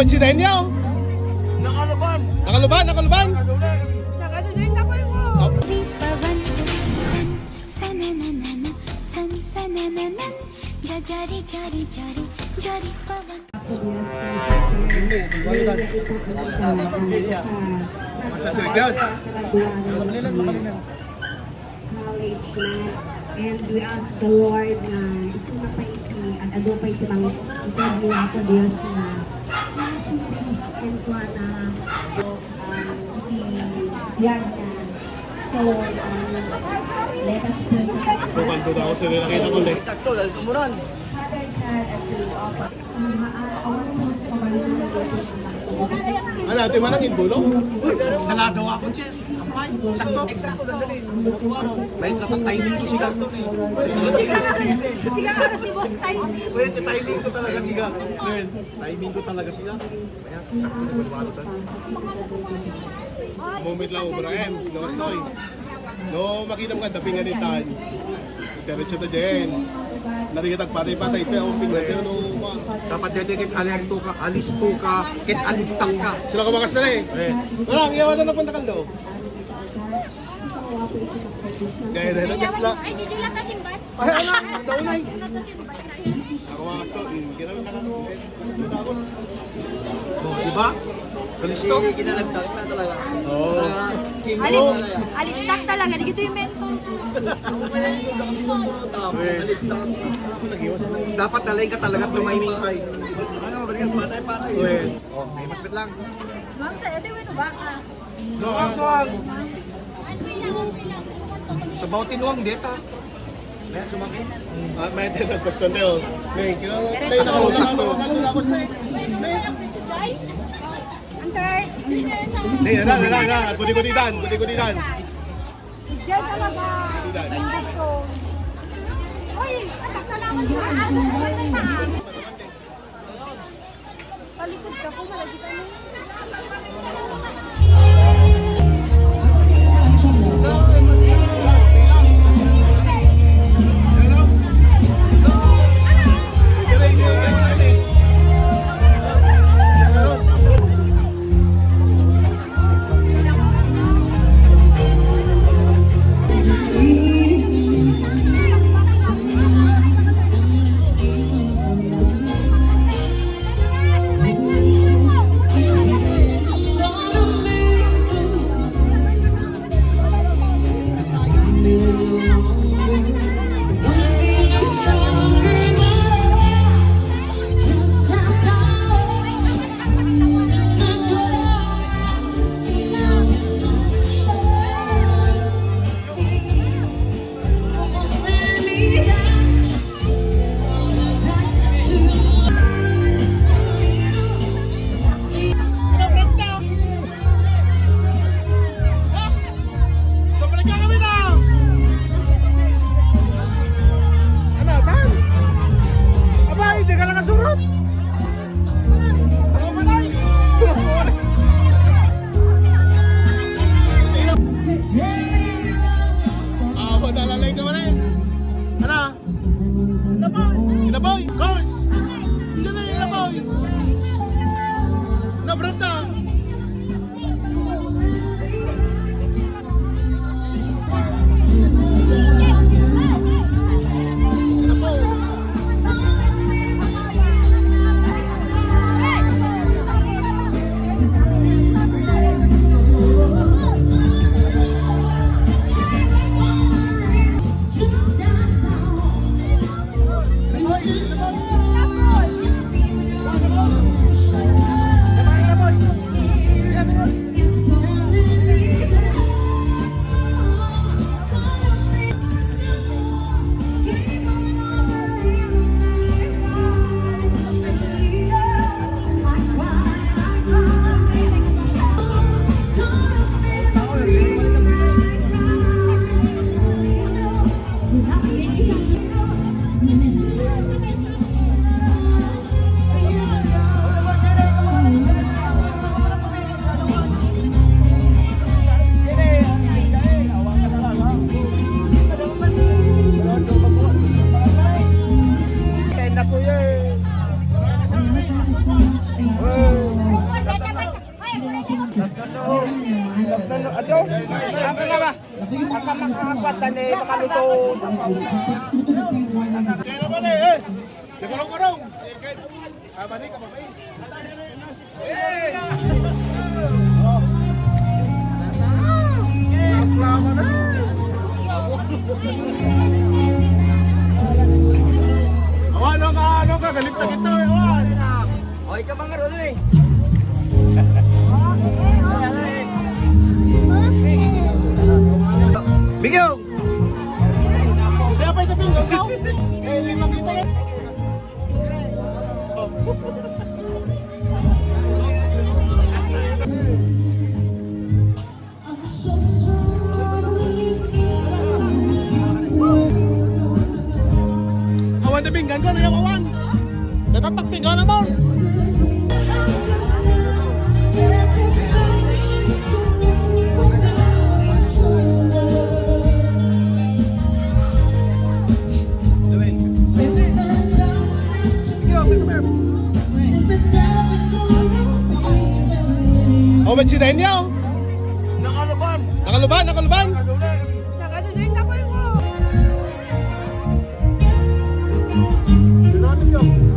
Nakaluban si Denyo. Nakaluban. Nakaluban, nakaluban. Nakadudin ka pa mo. पवन सन सनननन सन सनननन जरी जरी जरी जरी पवन Masasirig yan. College na, and we ask the Lord na isumapay at adupay si mga ipagli ako Diyos na si peace and kuana yan na. So, let us pray. Kumando na ako sila nakita ko ulit. Sakto, dahil kumuran. Father God, at we offer awan mo sa kabalunan ng Diyos. Ano, ito yung manang inbulo? Nangagawa ko siya. Ampay. Sakto. Eksakto, dandali. Right lang ang timing ko siya. Sige ka na si boss tayo. Wait, timing ko talaga siya. Wait, timing ko talaga siya. Kaya, sakto na balwalo tayo. Moment lang, Brian. No, soy. No, makita mo ka, tapingan ni Tan. Diretso na dyan. Narinig patay-patay. Ito yung pingat yun. Dapat dedikit alerto ka, alisto ka, kit alintang ka. Sila kumakas na eh. Walang, iyawan na napunta ka lo. Gaya na lang, gas lang. Ay, did you lata timbat? Ay, alam, daunay. Ako mga kasto, ginawin na nakatapos. Diba? Kalisto? Ginalagtak na talaga. Oo. Alitak talaga. Dito yung mento. Dapat talaga ka talaga tumiming kay. Ano, balikan patay-patay. Oh, may masbit lang. Ma'am, sa'yo, ito yung baka. No, Ang sa Bautinuang dito. Kaya sumakin. may tinag question tayo. May, ginawa tayo nakausap ko. Ako sa Ang third. Hey, na. Gudi-gudidan. Diyan talaga. Hindi ko. Uy, atak na naman yung ano. Ano sa akin? Palikod ka po, malagita mo. no? Ang nga ba? Ang makakapat na makaluto. Kaya naman eh. Nakulong-kulong. Balik ka pa ba eh? Awan, ano ka? Galit na kita eh. Awan. Oy, ka mga rolo eh. Bigyo! Kaya pa ito pinggan ko. Eh, hindi makita yan. Awan na pinggan ko, nayak awan. Natatak pinggan naman. Oh, ba't si Daniel? Nakalaban! Nakaluban, nakaluban. Nakadudin na po yung Nakalaban!